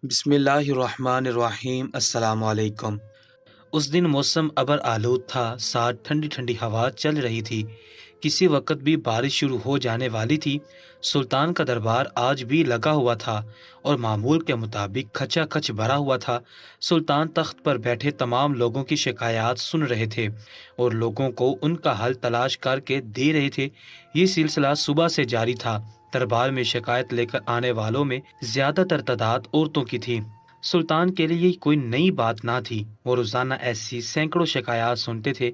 بسم اللہ الرحمن الرحیم۔ السلام علیکم۔ اس دن موسم ابر آلود تھا، ساتھ ٹھنڈی ٹھنڈی ہوا چل رہی تھی۔ کسی وقت بھی بارش شروع ہو جانے والی تھی۔ سلطان کا دربار آج بھی لگا ہوا تھا اور معمول کے مطابق کھچا کھچ بھرا ہوا تھا۔ سلطان تخت پر بیٹھے تمام لوگوں کی شکایات سن رہے تھے اور لوگوں کو ان کا حل تلاش کر کے دے رہے تھے۔ یہ سلسلہ صبح سے جاری تھا۔ دربار میں شکایت لے کر آنے والوں میں زیادہ تر تعداد عورتوں کی تھی۔ سلطان کے لیے یہ کوئی نئی بات نہ تھی۔ وہ روزانہ ایسی سینکڑوں شکایات سنتے تھے،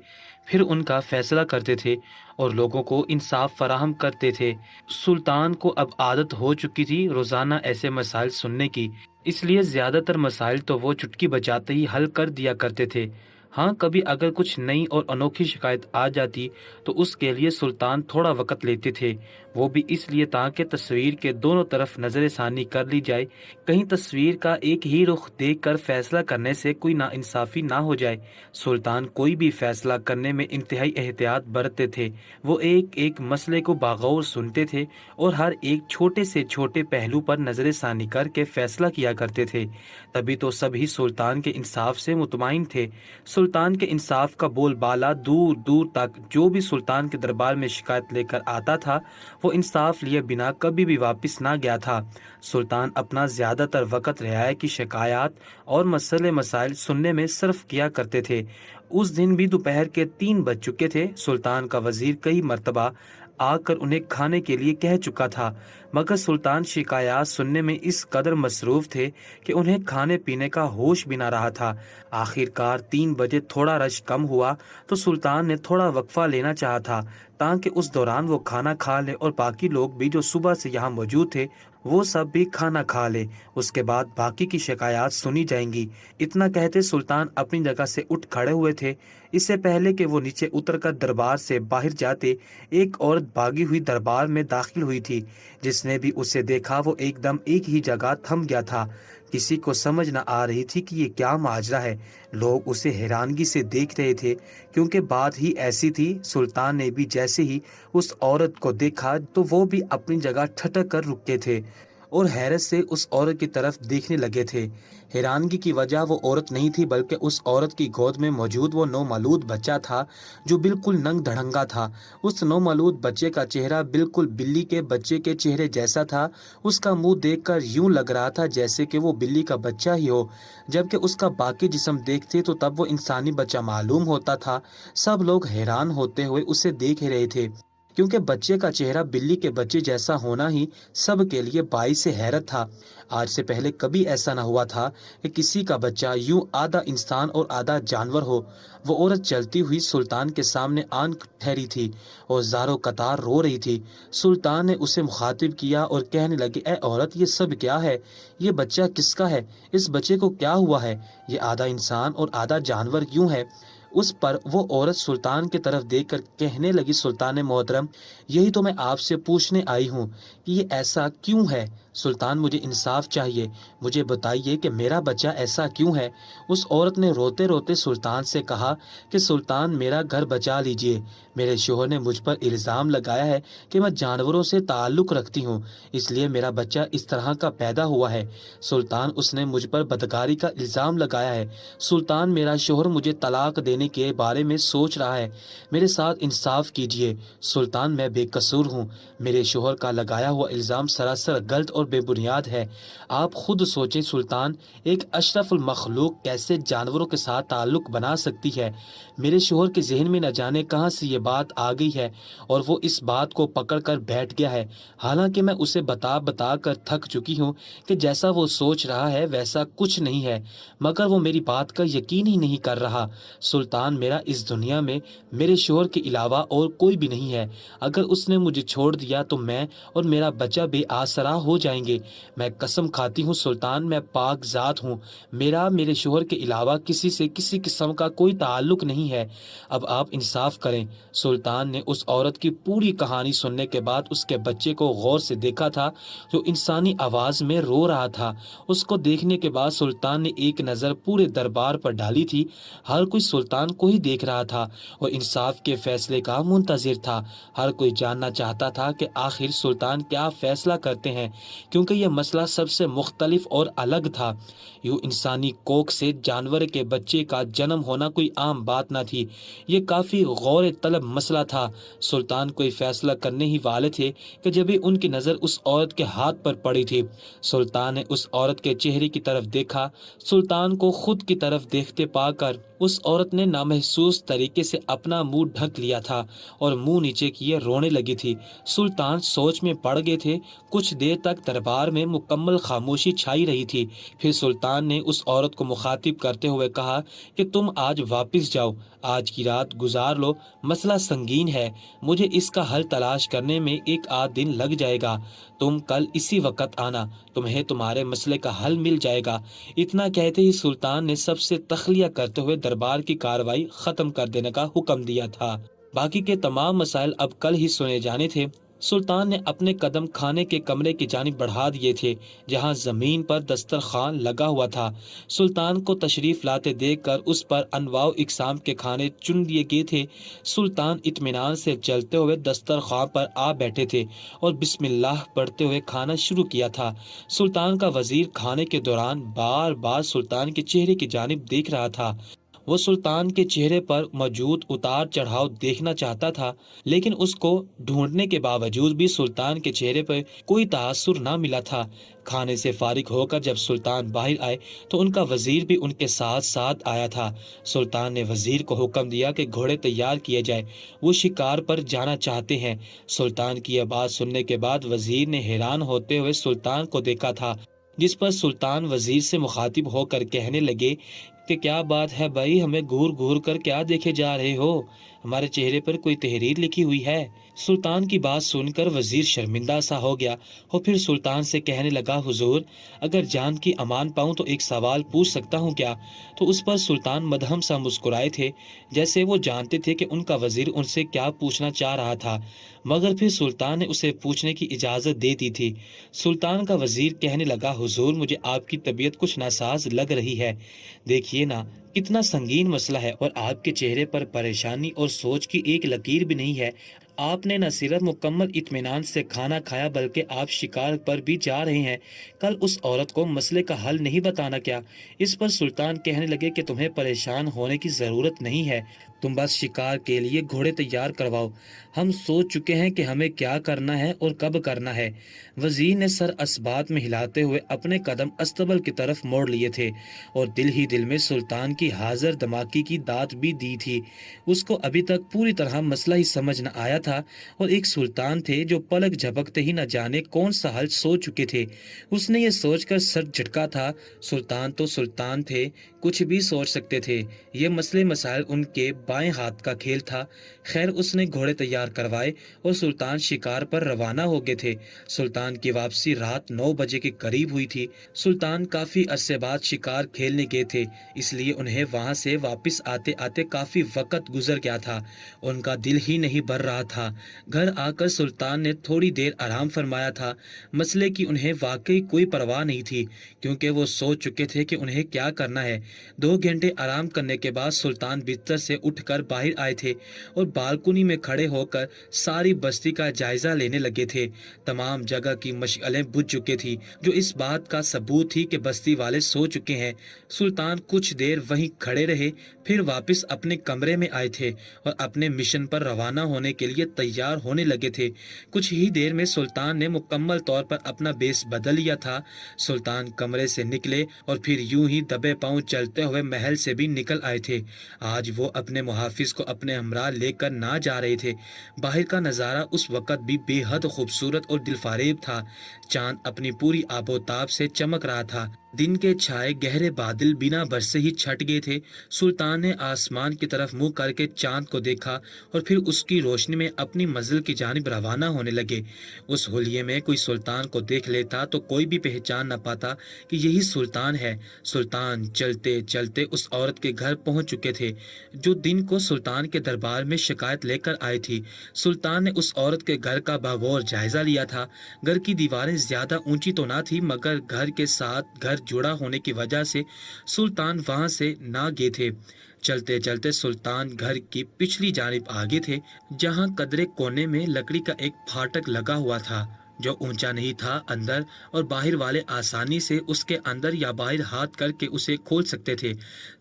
پھر ان کا فیصلہ کرتے تھے اور لوگوں کو انصاف فراہم کرتے تھے۔ سلطان کو اب عادت ہو چکی تھی روزانہ ایسے مسائل سننے کی، اس لیے زیادہ تر مسائل تو وہ چٹکی بجاتے ہی حل کر دیا کرتے تھے۔ ہاں، کبھی اگر کچھ نئی اور انوکھی شکایت آ جاتی تو اس کے لیے سلطان تھوڑا وقت لیتے تھے، وہ بھی اس لیے تاکہ تصویر کے دونوں طرف نظر ثانی کر لی جائے، کہیں تصویر کا ایک ہی رخ دیکھ کر فیصلہ کرنے سے کوئی ناانصافی نہ ہو جائے۔ سلطان کوئی بھی فیصلہ کرنے میں انتہائی احتیاط برتتے تھے۔ وہ ایک ایک مسئلے کو باغور سنتے تھے اور ہر ایک چھوٹے سے چھوٹے پہلو پر نظر ثانی کر کے فیصلہ کیا کرتے تھے۔ تبھی تو سبھی سلطان کے انصاف سے مطمئن تھے۔ سلطان کے انصاف کا بول بالا دور دور تک، جو بھی سلطان کے دربار میں شکایت لے کر آتا تھا وہ انصاف لیے بنا کبھی بھی واپس نہ گیا تھا۔ سلطان اپنا زیادہ تر وقت رعایا کی شکایات اور مسائل سننے میں صرف کیا کرتے تھے۔ اس دن بھی دوپہر کے 3 بج چکے تھے۔ سلطان کا وزیر کئی مرتبہ آ کر انہیں کھانے کے لیے کہہ چکا تھا، مگر سلطان شکایات سننے میں اس قدر مصروف تھے کہ انہیں کھانے پینے کا ہوش بھی نہ رہا تھا۔ آخر کار 3 بجے تھوڑا رش کم ہوا تو سلطان نے تھوڑا وقفہ لینا چاہا تھا تاکہ اس دوران وہ کھانا کھا لے اور باقی لوگ بھی جو صبح سے یہاں موجود تھے وہ سب بھی کھانا کھا لے، اس کے بعد باقی کی شکایات سنی جائیں گی۔ اتنا کہتے سلطان اپنی جگہ سے اٹھ کھڑے ہوئے تھے۔ اس سے پہلے کہ وہ نیچے اتر کر دربار سے باہر جاتے، ایک عورت بھاگی ہوئی دربار میں داخل ہوئی تھی۔ جس نے بھی اسے دیکھا وہ ایک دم ایک ہی جگہ تھم گیا تھا۔ کسی کو سمجھ نہ آ رہی تھی کہ یہ کیا ماجرا ہے۔ لوگ اسے حیرانگی سے دیکھ رہے تھے کیونکہ بات ہی ایسی تھی۔ سلطان نے بھی جیسے ہی اس عورت کو دیکھا تو وہ بھی اپنی جگہ ٹھٹک کر رکے تھے اور حیرت سے اس عورت کی طرف دیکھنے لگے تھے۔ حیرانگی کی وجہ وہ عورت نہیں تھی بلکہ اس عورت کی گود میں موجود وہ نومولود بچہ تھا جو بالکل ننگ دھڑنگا تھا۔ اس نومولود بچے کا چہرہ بالکل بلی کے بچے کے چہرے جیسا تھا۔ اس کا منہ دیکھ کر یوں لگ رہا تھا جیسے کہ وہ بلی کا بچہ ہی ہو، جبکہ اس کا باقی جسم دیکھتے تو تب وہ انسانی بچہ معلوم ہوتا تھا۔ سب لوگ حیران ہوتے ہوئے اسے دیکھ رہے تھے کیونکہ بچے کا چہرہ بلی کے بچے جیسا ہونا ہی سب کے لیے باعث حیرت تھا۔ آج سے پہلے کبھی ایسا نہ ہوا تھا کہ کسی کا بچہ یوں آدھا انسان اور آدھا جانور ہو۔ وہ عورت چلتی ہوئی سلطان کے سامنے آن ٹھہری تھی اور زاروں قطار رو رہی تھی۔ سلطان نے اسے مخاطب کیا اور کہنے لگے، اے عورت، یہ سب کیا ہے؟ یہ بچہ کس کا ہے؟ اس بچے کو کیا ہوا ہے؟ یہ آدھا انسان اور آدھا جانور کیوں ہے؟ اس پر وہ عورت سلطان کی طرف دیکھ کر کہنے لگی، سلطان محترم، یہی تو میں آپ سے پوچھنے آئی ہوں کہ یہ ایسا کیوں ہے؟ سلطان، مجھے انصاف چاہیے، مجھے بتائیے کہ میرا بچہ ایسا کیوں ہے؟ اس عورت نے روتے روتے سلطان سے کہا کہ سلطان، میرا گھر بچا لیجئے۔ میرے شوہر نے مجھ پر الزام لگایا ہے کہ میں جانوروں سے تعلق رکھتی ہوں، اس لیے میرا بچہ اس طرح کا پیدا ہوا ہے۔ سلطان، اس نے مجھ پر بدکاری کا الزام لگایا ہے۔ سلطان، میرا شوہر مجھے طلاق دینے کے بارے میں سوچ رہا ہے، میرے ساتھ انصاف کیجئے۔ سلطان، میں بے قصور ہوں، میرے شوہر کا لگایا ہوا الزام سراسر غلط اور بے بنیاد ہے۔ آپ خود سوچیں سلطان، ایک اشرف المخلوق کیسے جانوروں کے ساتھ تعلق بنا سکتی ہے؟ میرے شوہر کے ذہن میں نہ جانے کہاں سے یہ بات آ گئی ہے اور وہ اس بات کو پکڑ کر بیٹھ گیا ہے، حالانکہ میں اسے بتا بتا کر تھک چکی ہوں کہ جیسا وہ سوچ رہا ہے ویسا کچھ نہیں ہے، مگر وہ میری بات کا یقین ہی نہیں کر رہا۔ سلطان، میرا اس دنیا میں میرے شوہر کے علاوہ اور کوئی بھی نہیں ہے۔ اگر اس نے مجھے چھوڑ دیا تو میں اور میرا بچہ بے آسرا ہو جائیں گے۔ میں قسم کھاتی ہوں سلطان، میں پاک ذات ہوں، میرا میرے شوہر کے علاوہ کسی سے کسی قسم کا کوئی تعلق نہیں ہے۔ اب آپ انصاف کریں۔ سلطان نے اس عورت کی پوری کہانی سننے کے بعد اس کے بچے کو غور سے دیکھا تھا جو انسانی آواز میں رو رہا تھا۔ اس کو دیکھنے کے بعد سلطان نے ایک نظر پورے دربار پر ڈالی تھی۔ ہر کوئی سلطان کو ہی دیکھ رہا تھا اور انصاف کے فیصلے کا منتظر تھا۔ ہر کوئی جاننا چاہتا تھا کہ آخر سلطان کیا فیصلہ کرتے ہیں، क्योंकि यह मसला सबसे मुख्तलिफ और अलग था। यूँ इंसानी कोख से जानवर के बच्चे का जन्म होना कोई आम बात न थी। ये काफ़ी गौर तलब मसला था। सुल्तान कोई फैसला करने ही वाले थे कि जब भी उनकी नज़र उस औरत के हाथ पर पड़ी थी। सुल्तान ने उस औरत के चेहरे की तरफ देखा। सुल्तान को खुद की तरफ देखते पाकर उस औरत ने नामहसूस तरीके से अपना मुंह ढक लिया था और मुंह नीचे किए रोने लगी थी। सुल्तान सोच में पड़ गए थे। कुछ देर तक दरबार में मुकम्मल खामोशी छाई रही थी। फिर सुल्तान ने उस औरत को मुखातिब करते हुए कहा कि तुम आज वापस जाओ, आज की रात गुजार लो। मसला संगीन है, मुझे इसका हल तलाश करने में एक आध दिन लग जाएगा। तुम कल इसी वक्त आना, तुम्हें तुम्हारे मसले का हल मिल जाएगा। इतना कहते ही सुल्तान ने सबसे तखलिया करते हुए दरबार की कार्रवाई खत्म कर देने का हुक्म दिया था। बाकी के तमाम मसाइल अब कल ही सुने जाने थे। सुल्तान ने अपने कदम खाने के कमरे की जानिब बढ़ा दिए थे, जहां जमीन पर दस्तरखान लगा हुआ था। सुल्तान को तशरीफ लाते देखकर उस पर अनवाउ इकसाम के खाने चुन दिए गए थे। सुल्तान इत्मीनान से चलते हुए दस्तरखान पर आ बैठे थे और बिस्मिल्लाह पढ़ते हुए खाना शुरू किया था। सुल्तान का वजीर खाने के दौरान बार बार सुल्तान के चेहरे की जानिब देख रहा था। वो सुल्तान के चेहरे पर मौजूद उतार चढ़ाव देखना चाहता था, लेकिन उसको ढूंढने के बावजूद भी सुल्तान के चेहरे पर कोई तासुर ना मिला था। खाने से फारिग होकर जब सुल्तान बाहर आए तो उनका वजीर भी उनके साथ साथ आया था। सुल्तान ने वजीर को हुक्म दिया कि घोड़े तैयार किए जाए, वो शिकार पर जाना चाहते हैं। सुल्तान की यह बात सुनने के बाद वजीर ने हैरान होते हुए सुल्तान को देखा था, जिस पर सुल्तान वजीर से मुखातिब होकर कहने लगे कि क्या बात है भाई, हमें घूर घूर कर क्या देखे जा रहे हो? हमारे चेहरे पर कोई तहरीर लिखी हुई है। सुल्तान की बात सुनकर वजीर शर्मिंदा सा हो गया और फिर सुल्तान से कहने लगा, हुजूर, अगर जान की अमान पाऊं तो एक सवाल पूछ सकता हूं क्या? तो उस पर सुल्तान मदहम सा मुस्कुराए थे, जैसे वो जानते थे कि उनका वजीर उनसे क्या पूछना चाह रहा था, मगर फिर सुल्तान ने उसे पूछने की इजाजत दे दी थी। सुल्तान का वजीर कहने लगा, हुजूर, मुझे आपकी तबीयत कुछ नासाज लग रही है। देखिए ना, कितना संगीन मसला है और आपके चेहरे पर परेशानी और सोच की एक लकीर भी नहीं है। आपने न सिर्फ मुकम्मल इत्मीनान से खाना खाया बल्कि आप शिकार पर भी जा रहे हैं। कल उस औरत को मसले का हल नहीं बताना क्या? इस पर सुल्तान कहने लगे कि तुम्हें परेशान होने की जरूरत नहीं है, तुम बस शिकार के लिए घोड़े तैयार करवाओ। हम सोच चुके हैं कि हमें क्या करना है और कब करना है। वजीर ने सर असबात में हिलाते हुए अपने कदम अस्तबल की तरफ मोड़ लिए थे और दिल ही दिल में सुल्तान की हाजिर दमाकी की दात भी दी थी। उसको अभी तक पूरी तरह मसला ही समझ न आया था और एक सुल्तान थे जो पलक झपकते ही न जाने कौन सा हल सोच चुके थे। उसने ये सोचकर सर झटका था, सुल्तान तो सुल्तान थे, कुछ भी सोच सकते थे। ये मसले मसाइल उनके बाएं हाथ का खेल था। खैर, उसने घोड़े तैयार करवाए और सुल्तान शिकार पर रवाना हो गए थे। सुल्तान की वापसी रात 9 बजे के करीब हुई थी। सुल्तान काफी अरसे बाद शिकार खेलने गए थे, इसलिए उन्हें वहां से वापस आते आते काफी वक्त गुजर गया था। उनका दिल ही नहीं भर रहा था। घर आकर सुल्तान ने थोड़ी देर आराम फरमाया था। मसले की उन्हें वाकई कोई परवाह नहीं थी, क्योंकि वो सोच चुके थे कि उन्हें क्या करना है। 2 घंटे आराम करने के बाद सुल्तान बिस्तर से उठकर बाहर आए थे और बालकनी में खड़े होकर सारी बस्ती का जायजा लेने लगे थे। तमाम जगह की मशअलें बुझ चुकी थी, जो इस बात का सबूत थी कि बस्ती वाले सो चुके हैं। सुल्तान कुछ देर वहीं खड़े रहे, फिर वापस अपने कमरे में आए थे और अपने मिशन पर रवाना होने के लिए तैयार होने लगे थे। कुछ ही देर में सुल्तान ने मुकम्मल तौर पर अपना बेस बदल लिया था। सुल्तान कमरे से निकले और फिर यूं ही दबे पांव चलते हुए महल से भी निकल आए थे। आज वो अपने मुहाफिज को अपने हमरा लेकर ना जा रहे थे। बाहर का नज़ारा उस वक्त भी बेहद खूबसूरत और दिलफरेब था। चांद अपनी पूरी आबोताब से चमक रहा था। दिन के छाए गहरे बादल बिना बरसे ही छट गए थे। सुल्तान ने आसमान की तरफ मुंह करके चांद को देखा और फिर उसकी रोशनी में अपनी मंजिल की जानिब रवाना होने लगे। उस हुलिये में कोई सुल्तान को देख लेता तो कोई भी पहचान न पाता कि यही सुल्तान है। सुल्तान चलते चलते उस औरत के घर पहुंच चुके थे, जो दिन को सुल्तान के दरबार में शिकायत लेकर आई थी। सुल्तान ने उस औरत के घर का बागौर जायजा लिया था। घर की दीवारें ज्यादा ऊंची तो ना थी, मगर घर के साथ घर जुड़ा होने की वजह से सुल्तान वहां से ना गए थे। चलते चलते सुल्तान घर की पिछली जानिब आगे थे, जहां कदरे कोने में लकड़ी का एक फाटक लगा हुआ था। जो ऊंचा नहीं था। अंदर और बाहर वाले आसानी से उसके अंदर या बाहर हाथ करके उसे खोल सकते थे।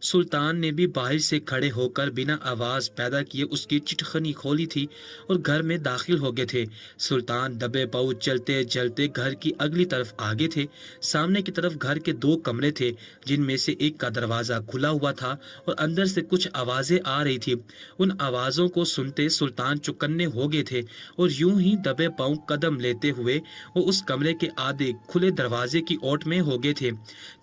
सुल्तान ने भी बाहर से खड़े होकर बिना आवाज पैदा किए उसकी चिटखनी खोली थी और घर में दाखिल हो गए थे। सुल्तान दबे पाँव चलते चलते घर की अगली तरफ आगे थे। सामने की तरफ घर के दो कमरे थे, जिनमें से एक का दरवाजा खुला हुआ था और अंदर से कुछ आवाजें आ रही थी। उन आवाजों को सुनते सुल्तान चौकन्ने हो गए थे और यूं ही दबे पाँव कदम लेते हुए वो उस कमरे के आधे खुले दरवाजे की ओट में हो गए थे।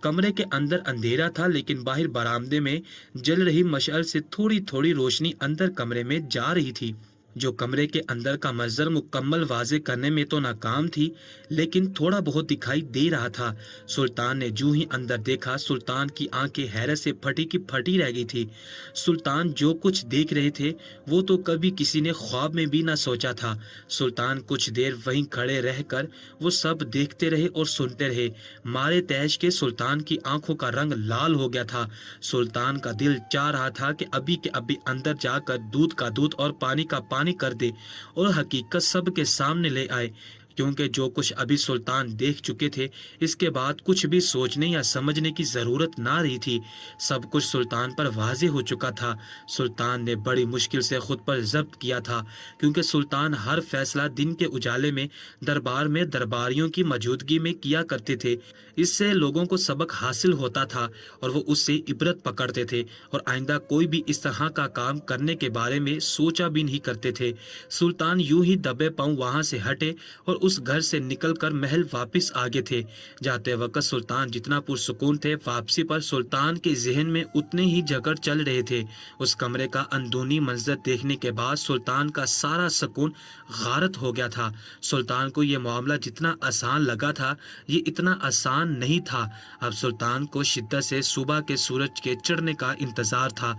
कमरे के अंदर अंधेरा था, लेकिन बाहर बरामदे में जल रही मशाल से थोड़ी थोड़ी रोशनी अंदर कमरे में जा रही थी, जो कमरे के अंदर का मंजर मुकम्मल वाजे करने में तो नाकाम थी, लेकिन थोड़ा बहुत दिखाई दे रहा था। सुल्तान ने जो ही अंदर देखा, सुल्तान की आंखें हैरत से फटी की फटी रह गई थी। सुल्तान जो कुछ देख रहे थे वो तो कभी किसी ने ख्वाब में भी ना सोचा था। सुल्तान कुछ देर वहीं खड़े रहकर वो सब देखते रहे और सुनते रहे। मारे तैश के सुल्तान की आंखों का रंग लाल हो गया था। सुल्तान का दिल चाह रहा था कि अभी के अभी अंदर जाकर दूध का दूध और पानी का पानी कर दे और हकीकत सबके सामने ले आए, क्योंकि जो कुछ अभी सुल्तान देख चुके थे, इसके बाद कुछ भी सोचने या समझने की जरूरत ना रही थी। सब कुछ सुल्तान पर वाज़ेह हो चुका था। सुल्तान ने बड़ी मुश्किल से खुद पर जब्त किया था, क्योंकि सुल्तान हर फैसला दिन के उजाले में दरबार में दरबारियों की मौजूदगी में किया करते थे। इससे लोगों को सबक हासिल होता था और वो उससे इबरत पकड़ते थे और आइंदा कोई भी इस तरह का काम करने के बारे में सोचा भी नहीं करते थे। सुल्तान यूं ही दबे पांव वहां से हटे और उस घर से निकलकर महल वापस आ गए थे। जाते वक्त सुल्तान जितना पुरसुकून थे, वापसी पर सुल्तान के जहन में उतने ही झगड़ चल रहे थे। उस कमरे का अंदरूनी मंजर देखने के बाद सुल्तान का सारा सुकून गारत हो गया था। सुल्तान को यह मामला जितना आसान लगा था, ये इतना आसान नहीं था। अब सुल्तान को शिद्दत से सुबह के सूरज के चढ़ने का इंतजार था।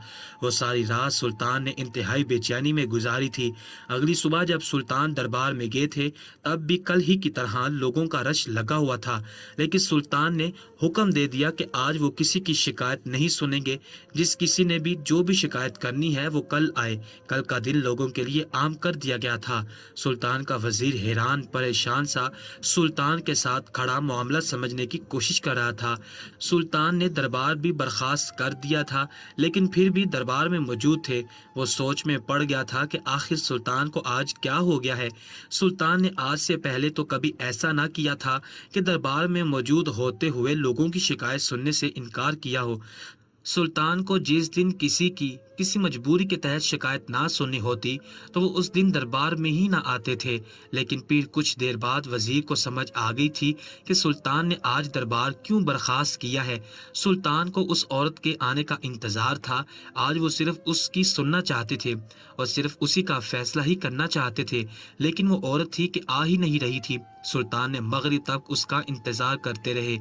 वो सारी रात सुल्तान ने इंतहाई बेचैनी में गुजारी थी। अगली सुबह जब सुल्तान दरबार में गए थे, तब भी कल ही की तरह लोगों का रश लगा हुआ था, लेकिन सुल्तान ने हुक्म दे दिया कि आज वो किसी की शिकायत नहीं सुनेंगे। जिस किसी ने भी जो भी शिकायत करनी है वो कल आए। कल का दिन लोगों के लिए आम कर दिया गया था। सुल्तान का वजीर हैरान परेशान सा सुल्तान के साथ खड़ा मामला समझने की कोशिश कर रहा था। सुल्तान ने दरबार भी बर्खास्त कर दिया था, लेकिन फिर भी दरबार में मौजूद थे। वो सोच में पड़ गया था कि आखिर सुल्तान को आज क्या हो गया है। सुल्तान ने आज से पहले तो कभी ऐसा ना किया था कि दरबार में मौजूद होते हुए लोगों की शिकायत सुनने से इनकार किया हो। सुल्तान को जिस दिन किसी मजबूरी के तहत शिकायत ना सुननी होती तो वो उस दिन दरबार में ही ना आते थे। लेकिन फिर कुछ देर बाद वजीर को समझ आ गई थी कि सुल्तान ने आज दरबार क्यों बर्खास्त किया है। सुल्तान को उस औरत के आने का इंतजार था। आज वो सिर्फ उसकी सुनना चाहते थे और सिर्फ उसी का फैसला ही करना चाहते थे, लेकिन वो औरत थी कि आ ही नहीं रही थी। सुल्तान ने मगरिब तक उसका इंतजार करते रहे,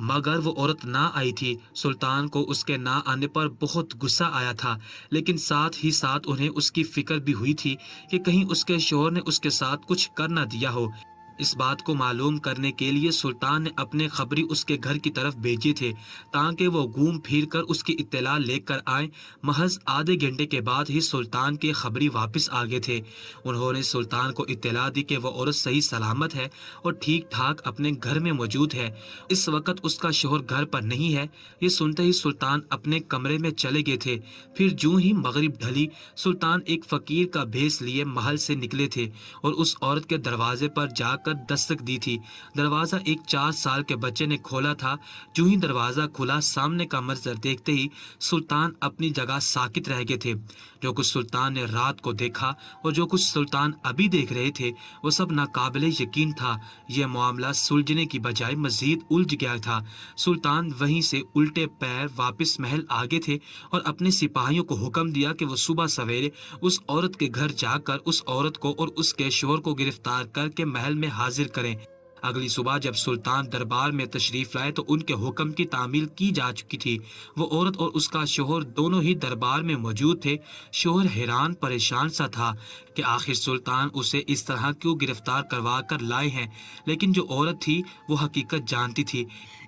मगर वो औरत ना आई थी। सुल्तान को उसके ना आने पर बहुत गुस्सा आया था, लेकिन साथ ही साथ उन्हें उसकी फिक्र भी हुई थी कि कहीं उसके शौहर ने उसके साथ कुछ कर न दिया हो। इस बात को मालूम करने के लिए सुल्तान ने अपने खबरी उसके घर की तरफ भेजे थे, ताकि वो घूम फिर कर उसकी इत्तला लेकर आए। महज आधे घंटे के बाद ही सुल्तान के खबरी वापस आ गए थे। उन्होंने सुल्तान को इत्तला दी कि वह औरत सही सलामत है और ठीक ठाक अपने घर में मौजूद है। इस वक्त उसका शौहर घर पर नहीं है। ये सुनते ही सुल्तान अपने कमरे में चले गए थे। फिर जूं ही मगरिब ढली, सुल्तान एक फकीर का भेस लिए महल से निकले थे और उस औरत के दरवाजे पर जाकर दस्तक दी थी। दरवाजा एक 4 साल के बच्चे ने खोला था। जो ही दरवाजा खुला, सामने का मंजर देखते ही सुल्तान अपनी जगह साकित रह गए थे। जो कुछ सुल्तान ने रात को देखा और जो कुछ सुल्तान अभी देख रहे थे, वो सब नाकाबिले यकीन था। यह मामला सुलझने की बजाय मजीद उलझ गया था। सुल्तान वहीं से उल्टे पैर वापस महल आ गए थे और अपने सिपाहियों को हुक्म दिया कि वो सुबह सवेरे उस औरत के घर जाकर उस औरत को और उसके शौहर को गिरफ्तार करके महल में हाजिर करें। अगली सुबह जब सुल्तान दरबार में तशरीफ लाए तो उनके हुक्म की तामील की जा चुकी थी। वो औरत और उसका शौहर दोनों ही दरबार में मौजूद थे। शौहर हैरान परेशान सा था कि आखिर सुल्तान उसे इस तरह क्यों गिरफ्तार करवा कर लाए हैं, लेकिन जो औरत थी वो हकीकत जानती थी।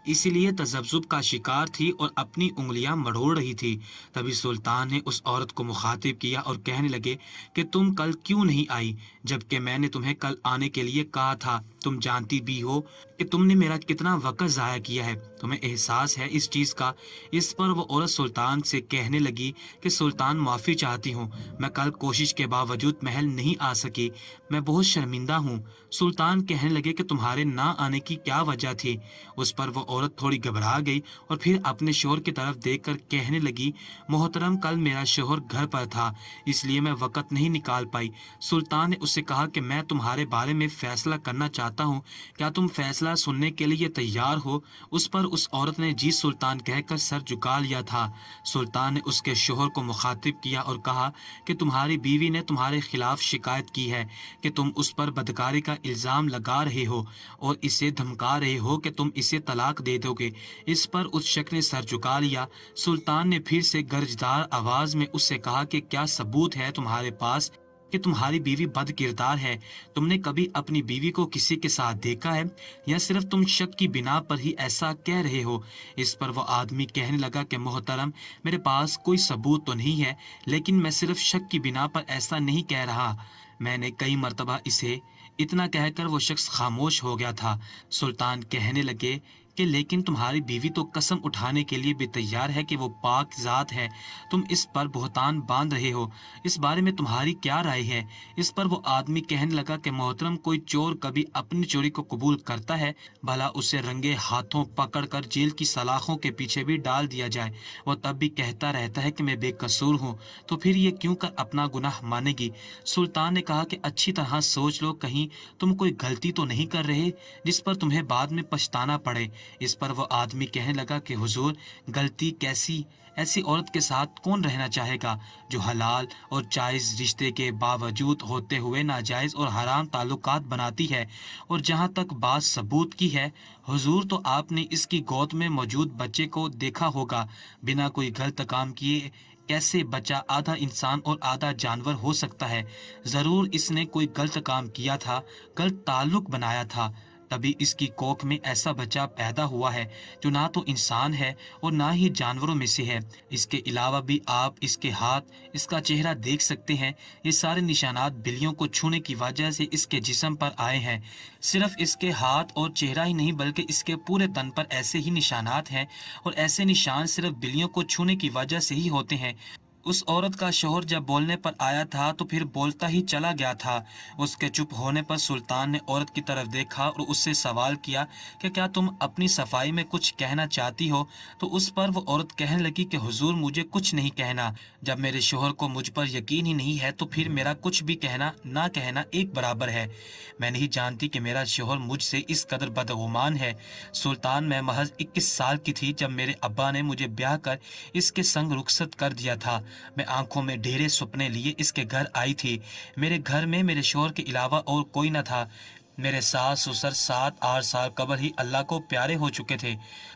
اسی لیے تذبذب کا شکار تھی اور اپنی انگلیاں مڑوڑ رہی تھی۔ تبھی سلطان نے اس عورت کو مخاطب کیا اور کہنے لگے کہ تم کل کیوں نہیں آئی، جبکہ میں نے تمہیں کل آنے کے لیے کہا تھا؟ تم جانتی بھی ہو کہ تم نے میرا کتنا وقت ضائع کیا ہے، تمہیں احساس ہے اس چیز کا۔ اس پر وہ عورت سلطان سے کہنے لگی کہ سلطان، معافی چاہتی ہوں، میں کل کوشش کے باوجود محل نہیں آ سکی، میں بہت شرمندہ ہوں۔ سلطان کہنے لگے کہ تمہارے نہ آنے کی کیا وجہ تھی؟ اس پر وہ عورت تھوڑی گھبرا گئی اور پھر اپنے شوہر کی طرف دیکھ کر کہنے لگی، محترم، کل میرا شوہر گھر پر تھا، اس لیے میں وقت نہیں نکال پائی۔ سلطان نے اس سے کہا کہ میں تمہارے بارے میں فیصلہ کرنا چاہتا ہوں، کیا تم فیصلہ سننے کے لیے تیار ہو؟ اس پر اس عورت نے جی سلطان کہہ کر سر جھکا لیا تھا۔ سلطان نے اس کے شوہر کو مخاطب کیا اور کہا کہ تمہاری بیوی نے تمہارے خلاف شکایت کی ہے کہ تم اس پر بدکاری کا الزام لگا رہے ہو اور اسے دھمکا رہے ہو کہ تم اسے طلاق دے دو گے۔ اس پر اس شخص نے سر جھکا لیا۔ سلطان نے پھر سے گرجدار آواز میں اس سے کہا کہ کیا ثبوت ہے تمہارے پاس کہ تمہاری بیوی بد کردار ہے؟ تم نے کبھی اپنی بیوی کو کسی کے ساتھ دیکھا ہے یا صرف تم شک کی بنا پر ہی ایسا کہہ رہے ہو؟ اس پر وہ آدمی کہنے لگا کہ محترم، میرے پاس کوئی ثبوت تو نہیں ہے، لیکن میں صرف شک کی بنا پر ایسا نہیں کہہ رہا، میں نے کئی مرتبہ اسے… اتنا کہہ کر وہ شخص خاموش ہو گیا تھا۔ سلطان کہنے لگے کہ لیکن تمہاری بیوی تو قسم اٹھانے کے لیے بھی تیار ہے کہ وہ پاک ذات ہے، تم اس پر بہتان باندھ رہے ہو، اس بارے میں تمہاری کیا رائے ہے؟ اس پر وہ آدمی کہنے لگا کہ محترم، کوئی چور کبھی اپنی چوری کو قبول کرتا ہے؟ بھلا اسے رنگے ہاتھوں پکڑ کر جیل کی سلاخوں کے پیچھے بھی ڈال دیا جائے، وہ تب بھی کہتا رہتا ہے کہ میں بے قصور ہوں، تو پھر یہ کیوں کر اپنا گناہ مانے گی؟ سلطان نے کہا کہ اچھی طرح سوچ لو، کہیں تم کوئی غلطی تو نہیں کر رہے جس پر تمہیں بعد میں پچھتانا پڑے۔ اس پر وہ آدمی کہنے لگا کہ حضور، غلطی کیسی؟ ایسی عورت کے ساتھ کون رہنا چاہے گا جو حلال اور جائز رشتے کے باوجود ہوتے ہوئے ناجائز اور حرام تعلقات بناتی ہے؟ اور جہاں تک بات ثبوت کی ہے حضور، تو آپ نے اس کی گود میں موجود بچے کو دیکھا ہوگا، بنا کوئی غلط کام کیے کیسے بچہ آدھا انسان اور آدھا جانور ہو سکتا ہے؟ ضرور اس نے کوئی غلط کام کیا تھا، غلط تعلق بنایا تھا، تبھی اس کی کوکھ میں ایسا بچہ پیدا ہوا ہے جو نہ تو انسان ہے اور نہ ہی جانوروں میں سے ہے۔ اس کے علاوہ بھی آپ اس کے ہاتھ، اس کا چہرہ دیکھ سکتے ہیں، یہ سارے نشانات بلیوں کو چھونے کی وجہ سے اس کے جسم پر آئے ہیں۔ صرف اس کے ہاتھ اور چہرہ ہی نہیں بلکہ اس کے پورے تن پر ایسے ہی نشانات ہیں، اور ایسے نشان صرف بلیوں کو چھونے کی وجہ سے ہی ہوتے ہیں۔ اس عورت کا شوہر جب بولنے پر آیا تھا تو پھر بولتا ہی چلا گیا تھا۔ اس کے چپ ہونے پر سلطان نے عورت کی طرف دیکھا اور اس سے سوال کیا کہ کیا تم اپنی صفائی میں کچھ کہنا چاہتی ہو؟ تو اس پر وہ عورت کہنے لگی کہ حضور، مجھے کچھ نہیں کہنا، جب میرے شوہر کو مجھ پر یقین ہی نہیں ہے تو پھر میرا کچھ بھی کہنا نہ کہنا ایک برابر ہے۔ میں نہیں جانتی کہ میرا شوہر مجھ سے اس قدر بدگمان ہے۔ سلطان، میں محض 21 سال کی تھی جب میرے ابا نے مجھے بیاہ کر اس کے سنگ رخصت کر دیا تھا۔ میں آنکھوں میں ڈھیرے سپنے لیے اس کے گھر آئی تھی۔ میرے گھر میں میرے شوہر کے علاوہ اور کوئی نہ تھا۔ میرے ساس سسر 7-8 سال قبل ہی اللہ کو پیارے ہو چکے تھے۔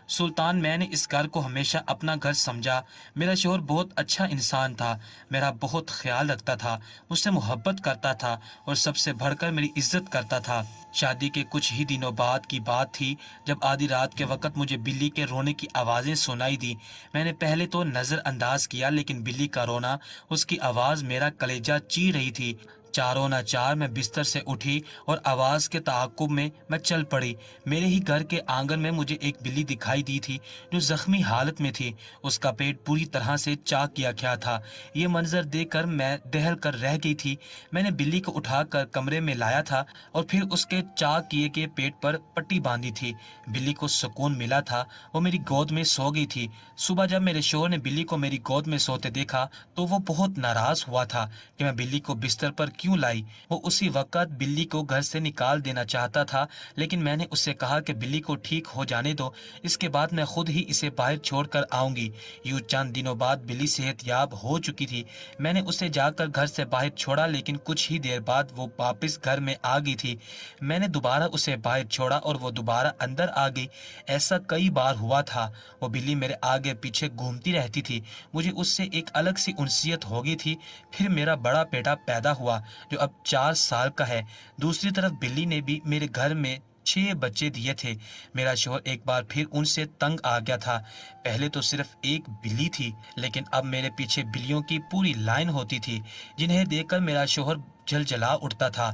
سلطان، میں نے اس گھر کو ہمیشہ اپنا گھر سمجھا۔ میرا شوہر بہت اچھا انسان تھا، میرا بہت خیال رکھتا تھا، مجھ سے محبت کرتا تھا اور سب سے بڑھ کر میری عزت کرتا تھا۔ شادی کے کچھ ہی دنوں بعد کی بات تھی جب آدھی رات کے وقت مجھے بلی کے رونے کی آوازیں سنائی دی۔ میں نے پہلے تو نظر انداز کیا، لیکن بلی کا رونا، اس کی آواز میرا کلیجہ چیر رہی تھی۔ چاروں نہ چار میں بستر سے اٹھی اور آواز کے تعاقب میں چل پڑی۔ میرے ہی گھر کے آنگن میں مجھے ایک بلی دکھائی دی تھی جو زخمی حالت میں تھی، اس کا پیٹ پوری طرح سے چاک کیا گیا تھا۔ یہ منظر دیکھ کر میں دہل کر رہ گئی تھی۔ میں نے بلی کو اٹھا کر کمرے میں لایا تھا اور پھر اس کے چاک کیے گئے پیٹ پر پٹی باندھی تھی۔ بلی کو سکون ملا تھا، وہ میری گود میں سو گئی تھی۔ صبح جب میرے شوہر نے بلی کو میری گود میں سوتے دیکھا تو وہ بہت ناراض ہوا تھا کہ میں بلی کو بستر پر کیوں لائی۔ وہ اسی وقت بلی کو گھر سے نکال دینا چاہتا تھا، لیکن میں نے اس سے کہا کہ بلی کو ٹھیک ہو جانے دو، اس کے بعد میں خود ہی اسے باہر چھوڑ کر آؤں گی۔ یوں چند دنوں بعد بلی صحت یاب ہو چکی تھی۔ میں نے اسے جا کر گھر سے باہر چھوڑا، لیکن کچھ ہی دیر بعد وہ واپس گھر میں آ گئی تھی۔ میں نے دوبارہ اسے باہر چھوڑا اور وہ دوبارہ اندر آ گئی۔ ایسا کئی بار ہوا تھا۔ وہ بلی میرے آگے پیچھے گھومتی رہتی تھی۔ مجھے اس سے ایک الگ سی انسیت ہو گئی تھی۔ پھر میرا بڑا بیٹا پیدا ہوا جو اب 4 سال کا ہے۔ دوسری طرف بلی نے بھی میرے گھر میں 6 बच्चे दिए थे। मेरा शौहर एक बार फिर उनसे तंग आ गया था। पहले तो सिर्फ एक बिल्ली थी, लेकिन अब मेरे पीछे बिल्लियों की पूरी लाइन होती थी, जिन्हें देखकर मेरा शौहर जलजला उठता था।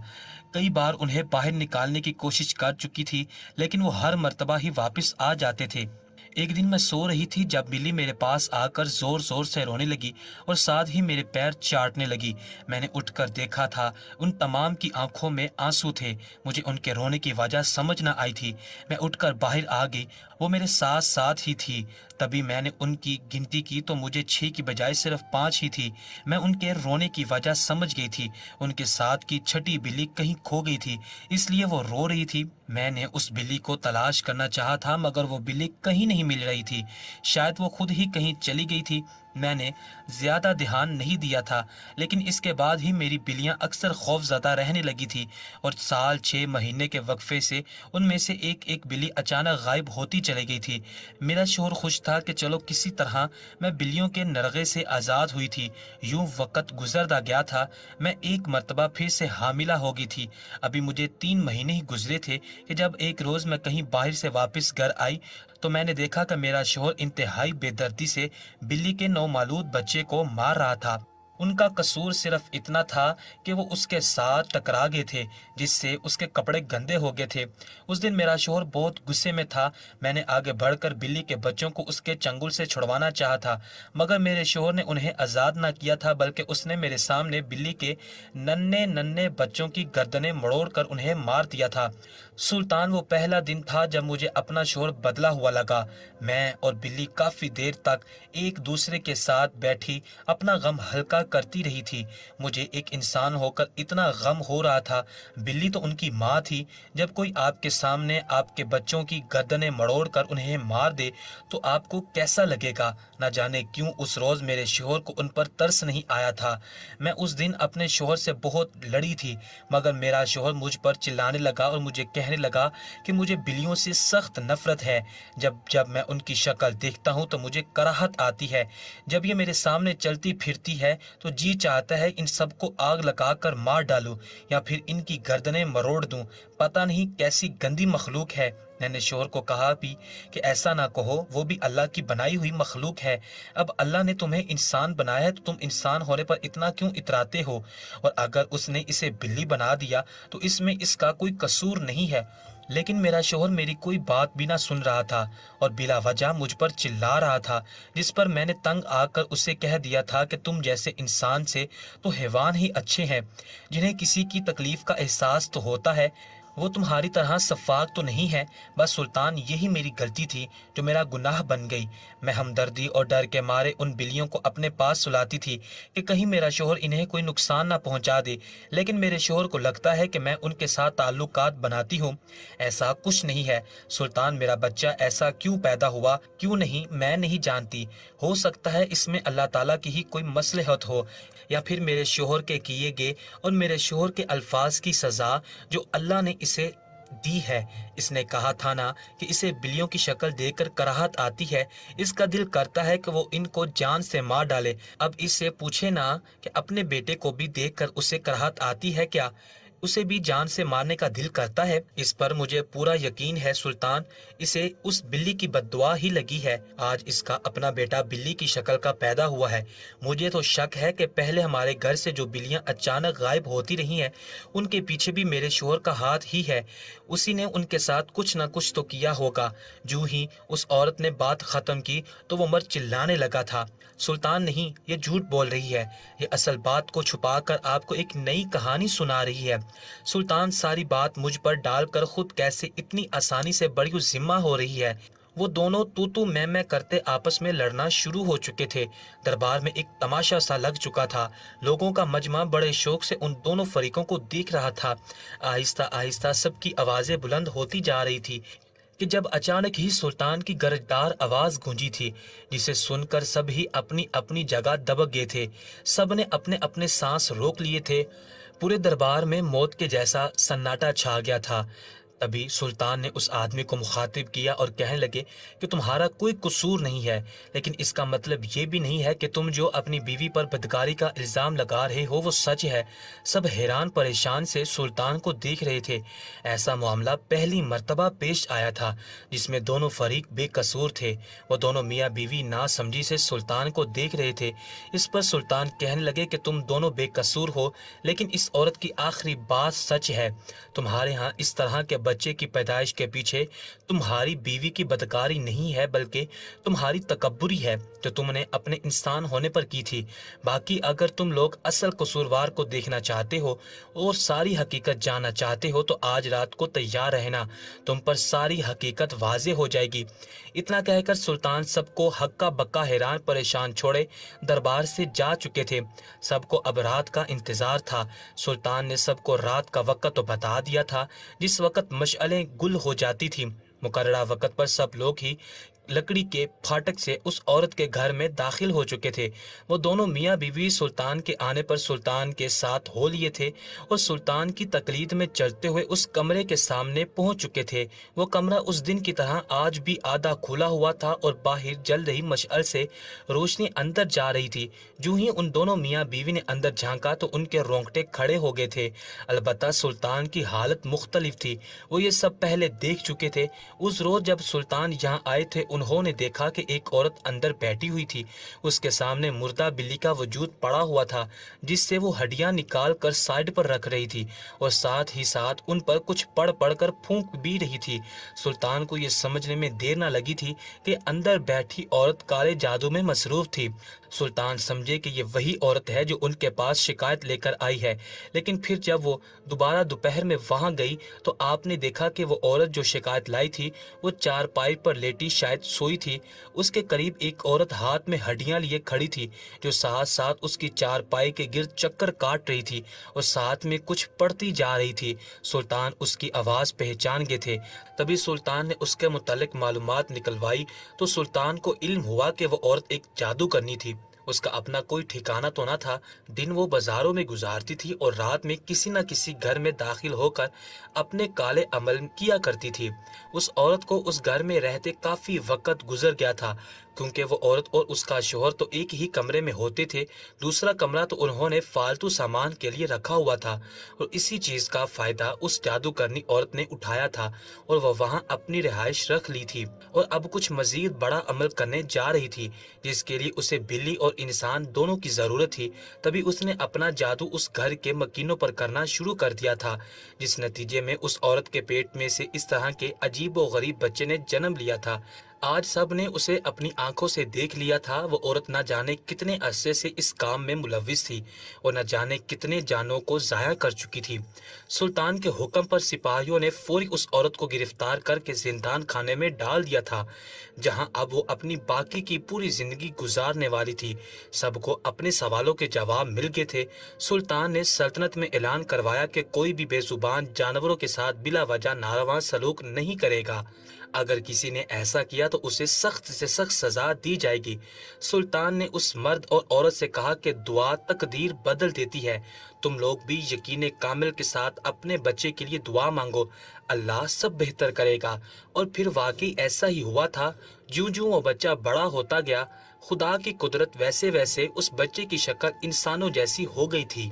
कई बार उन्हें बाहर निकालने की कोशिश कर चुकी थी, लेकिन वो हर मर्तबा ही वापस आ जाते थे। एक दिन मैं सो रही थी जब बिल्ली मेरे पास आकर जोर जोर से रोने लगी और साथ ही मेरे पैर चाटने लगी। मैंने उठकर देखा था, उन तमाम की आंखों में आंसू थे। मुझे उनके रोने की वजह समझ न आई थी। मैं उठकर बाहर आ गई, वो मेरे साथ साथ ही थी। तभी मैंने उनकी गिनती की तो मुझे 6 की बजाय सिर्फ 5 ही थी। मैं उनके रोने की वजह समझ गई थी। उनके साथ की छठी बिल्ली कहीं खो गई थी, इसलिए वो रो रही थी। मैंने उस बिल्ली को तलाश करना चाहा था, मगर वो बिल्ली कहीं नहीं मिल रही थी। शायद वो खुद ही कहीं चली गई थी। मैंने ज्यादा ध्यान नहीं दिया था, लेकिन इसके बाद ही मेरी बिल्लियां अक्सर खौफजदा रहने लगी थी और साल 6 महीने के वक्फे से उनमें से एक एक बिल्ली अचानक गायब होती चली गई थी। मेरा शौहर खुश था कि चलो किसी तरह मैं बिल्लियों के नरगे से आज़ाद हुई थी। यूं वक्त गुजरता गया था। मैं एक मर्तबा फिर से हामिला हो गई थी। अभी मुझे 3 महीने ही गुजरे थे कि जब एक रोज़ मैं कहीं बाहर से वापस घर आई तो मैंने देखा कि मेरा शौहर इंतहाई बेदर्दी से बिल्ली के नौमालूद बच्चे को मार रहा था। उनका कसूर सिर्फ इतना था कि वो उसके साथ टकरा गए थे, जिससे उसके कपड़े गंदे हो गए थे। उस दिन मेरा शौहर बहुत गुस्से में था। मैंने आगे बढ़कर बिल्ली के बच्चों को उसके चंगुल से छुड़वाना चाहा था, मगर मेरे शौहर ने उन्हें आज़ाद न किया था, बल्कि उसने मेरे सामने बिल्ली के नन्हे नन्हे बच्चों की गर्दनें मरोड़कर उन्हें मार दिया था। सुल्तान, वो पहला दिन था जब मुझे अपना शौहर बदला हुआ लगा। मैं और बिल्ली काफ़ी देर तक एक दूसरे के साथ बैठी अपना गम हल्का करती रही थी। मुझे एक इंसान होकर इतना गम हो रहा था। बिल्ली तो उनकी माँ थी। जब कोई आपके सामने आपके बच्चों की गर्दनें मरोड़कर उन्हें मार दे तो आपको कैसा लगेगा। न जाने क्यों उस रोज़ मेरे शौहर को उन पर तरस नहीं आया था। मैं उस दिन अपने शौहर से बहुत लड़ी थी, मगर मेरा शौहर मुझ पर चिल्लाने लगा और मुझे कहने लगा कि मुझे बिल्लियों से सख्त नफरत है। जब जब मैं उनकी शक्ल देखता हूँ तो मुझे कराहत आती है। जब ये मेरे सामने चलती फिरती है तो जी चाहता है इन सबको आग लगाकर मार डालूं या फिर इनकी गर्दनें मरोड़ दूं। पता नहीं कैसी गंदी मखलूक है। मैंने शौहर को कहा भी कि ऐसा ना कहो, वो भी अल्लाह की बनाई हुई मखलूक है। अब अल्लाह ने तुम्हें इंसान बनाया है तो तुम इंसान होने पर इतना क्यों इतराते हो, और अगर उसने इसे बिल्ली बना दिया तो इसमें इसका कोई कसूर नहीं है। लेकिन मेरा शौहर मेरी कोई बात भी ना सुन रहा था और बिला वजह मुझ पर चिल्ला रहा था, जिस पर मैंने तंग आकर उसे कह दिया था कि तुम जैसे इंसान से तो हैवान ही अच्छे हैं, जिन्हें किसी की तकलीफ का एहसास तो होता है। वो तुम्हारी तरह शफाक तो नहीं है। बस सुल्तान, यही मेरी गलती थी जो मेरा गुनाह बन गई। मैं हमदर्दी और डर के मारे उन बिल्लियों को अपने पास सुलाती थी कि कहीं मेरा शौहर इन्हें कोई नुकसान ना पहुंचा दे, लेकिन मेरे शौहर को लगता है कि मैं उनके साथ ताल्लुकात बनाती हूँ। ऐसा कुछ नहीं है सुल्तान, मेरा बच्चा ऐसा क्यों पैदा हुआ क्यों नहीं मैं नहीं जानती। हो सकता है इसमें अल्लाह ताला की ही कोई मसलहत हो, या फिर मेरे शौहर के किए गए और मेरे शौहर के अल्फाज की सज़ा जो अल्लाह ने इसे दी है। इसने कहा था ना कि इसे बिल्लियों की शक्ल देखकर कराहत आती है। इसका दिल करता है कि वो इनको जान से मार डाले। अब इससे पूछे ना कि अपने बेटे को भी देखकर उसे कराहत आती है क्या, उसे भी जान से मारने का दिल करता है। इस पर मुझे पूरा यकीन है सुल्तान, इसे उस बिल्ली की बद्दुआ ही लगी है। आज इसका अपना बेटा बिल्ली की शक्ल का पैदा हुआ है। मुझे तो शक है कि पहले हमारे घर से जो बिल्लियां अचानक गायब होती रही हैं, उनके पीछे भी मेरे शौहर का हाथ ही है। उसी ने उनके साथ कुछ न कुछ तो किया होगा। जो ही उस औरत ने बात खत्म की तो वो मर्द चिल्लाने लगा था, सुल्तान नहीं, ये झूठ बोल रही है। ये असल बात को छुपाकर आपको एक नई कहानी सुना रही है। सुल्तान, सारी बात मुझ पर डालकर खुद कैसे इतनी आसानी से बड़ी जिम्मा हो रही है। वो दोनों तू मैं करते आपस में लड़ना शुरू हो चुके थे। दरबार में एक तमाशा सा लग चुका था। लोगों का मजमा बड़े शौक से उन दोनों फरीकों को देख रहा था। आहिस्ता आहिस्ता सबकी आवाजें बुलंद होती जा रही थी कि जब अचानक ही सुल्तान की गरजदार आवाज गूंजी थी, जिसे सुनकर सब ही अपनी अपनी जगह दबक गए थे। सब ने अपने अपने सांस रोक लिए थे। पूरे दरबार में मौत के जैसा सन्नाटा छा गया था। تبھی سلطان نے اس آدمی کو مخاطب کیا اور کہنے لگے کہ تمہارا کوئی قصور نہیں ہے، لیکن اس کا مطلب یہ بھی نہیں ہے کہ تم جو اپنی بیوی پر بدکاری کا الزام لگا رہے ہو وہ سچ ہے۔ سب حیران پریشان سے سلطان کو دیکھ رہے تھے۔ ایسا معاملہ پہلی مرتبہ پیش آیا تھا جس میں دونوں فریق بے قصور تھے۔ وہ دونوں میاں بیوی ناسمجھی سے سلطان کو دیکھ رہے تھے۔ اس پر سلطان کہنے لگے کہ تم دونوں بے قصور ہو، لیکن اس عورت کی آخری بات سچ ہے۔ تمہارے ہاں اس طرح کے بچے کی پیدائش کے پیچھے تمہاری بیوی کی بدکاری نہیں ہے، بلکہ تمہاری تکبری ہے جو تم نے اپنے انسان ہونے پر کی تھی۔ باقی اگر تم لوگ اصل قصوروار کو دیکھنا چاہتے ہو اور ساری حقیقت جاننا چاہتے ہو تو آج رات کو تیار رہنا، تم پر ساری حقیقت واضح ہو جائے گی۔ اتنا کہہ کر سلطان سب کو ہکا بکا حیران پریشان چھوڑے دربار سے جا چکے تھے۔ سب کو اب رات کا انتظار تھا۔ سلطان نے سب کو رات کا وقت تو بتا دیا تھا جس وقت مشعلیں گل ہو جاتی تھی۔ مقررہ وقت پر سب لوگ ہی لکڑی کے پھاٹک سے اس عورت کے گھر میں داخل ہو چکے تھے۔ وہ دونوں میاں بیوی سلطان کے آنے پر سلطان کے ساتھ ہو لیے تھے اور سلطان کی تقلید میں چلتے ہوئے اس کمرے کے سامنے پہنچ چکے تھے۔ وہ کمرہ اس دن کی طرح آج بھی آدھا کھلا ہوا تھا اور باہر جل رہی مشعل سے روشنی اندر جا رہی تھی۔ جو ہی ان دونوں میاں بیوی نے اندر جھانکا تو ان کے رونگٹے کھڑے ہو گئے تھے۔ البتہ سلطان کی حالت مختلف تھی۔ وہ یہ سب پہلے دیکھ چکے تھے۔ اس روز جب سلطان یہاں آئے تھے انہوں نے دیکھا کہ ایک عورت اندر بیٹھی ہوئی تھی۔ اس کے سامنے مردہ بلی کا وجود پڑا ہوا تھا جس سے وہ ہڈیاں نکال کر سائڈ پر رکھ رہی تھی اور ساتھ ہی ساتھ ان پر کچھ پڑھ پڑھ کر پھونک بھی رہی تھی۔ سلطان کو یہ سمجھنے میں دیر نہ لگی تھی کہ اندر بیٹھی عورت کالے جادو میں مصروف تھی۔ سلطان سمجھے کہ یہ وہی عورت ہے جو ان کے پاس شکایت لے کر آئی ہے، لیکن پھر جب وہ دوبارہ دوپہر میں وہاں گئی تو آپ نے دیکھا کہ وہ عورت جو شکایت لائی تھی وہ چارپائی پر لیٹی شاید سوئی تھی۔ اس کے قریب ایک عورت ہاتھ میں ہڈیاں لیے کھڑی تھی جو ساتھ ساتھ اس کی چارپائی کے گرد چکر کاٹ رہی تھی اور ساتھ میں کچھ پڑھتی جا رہی تھی۔ سلطان اس کی آواز پہچان گئے تھے۔ تبھی سلطان نے اس کے متعلق معلومات نکلوائی تو سلطان کو علم ہوا کہ وہ عورت ایک جادو کرنی تھی۔ اس کا اپنا کوئی ٹھکانہ تو نہ تھا۔ دن وہ بازاروں میں گزارتی تھی اور رات میں کسی نہ کسی گھر میں داخل ہو کر اپنے کالے عمل کیا کرتی تھی۔ اس عورت کو اس گھر میں رہتے کافی وقت گزر گیا تھا، کیونکہ وہ عورت اور اس کا شوہر تو ایک ہی کمرے میں ہوتے تھے۔ دوسرا کمرہ تو انہوں نے فالتو سامان کے لیے رکھا ہوا تھا اور اسی چیز کا فائدہ اس جادو کرنی عورت نے اٹھایا تھا اور وہ وہاں اپنی رہائش رکھ لی تھی اور اب کچھ مزید بڑا عمل کرنے جا رہی تھی جس کے لیے اسے بلی اور انسان دونوں کی ضرورت تھی۔ تبھی اس نے اپنا جادو اس گھر کے مکینوں پر کرنا شروع کر دیا تھا، جس نتیجے میں اس عورت کے پیٹ میں سے اس طرح کے عجیب و غریب بچے نے جنم لیا تھا۔ آج سب نے اسے اپنی آنکھوں سے دیکھ لیا تھا۔ وہ عورت نہ جانے کتنے عرصے سے اس کام میں ملوث تھی اور نہ جانے کتنے جانوں کو ضائع کر چکی تھی۔ سلطان کے حکم پر سپاہیوں نے فوری اس عورت کو گرفتار کر کے زندان خانے میں ڈال دیا تھا، جہاں اب وہ اپنی باقی کی پوری زندگی گزارنے والی تھی۔ سب کو اپنے سوالوں کے جواب مل گئے تھے۔ سلطان نے سلطنت میں اعلان کروایا کہ کوئی بھی بے زبان جانوروں کے ساتھ بلا وجہ ناروا سلوک نہیں کرے گا۔ اگر کسی نے ایسا کیا تو اسے سخت سے سخت سزا دی جائے گی۔ سلطان نے اس مرد اور عورت سے کہا کہ دعا تقدیر بدل دیتی ہے۔ تم لوگ بھی یقین کامل کے ساتھ اپنے بچے کے لیے دعا مانگو، اللہ سب بہتر کرے گا۔ اور پھر واقعی ایسا ہی ہوا تھا۔ جوں جوں وہ بچہ بڑا ہوتا گیا، خدا کی قدرت ویسے ویسے اس بچے کی شکل انسانوں جیسی ہو گئی تھی۔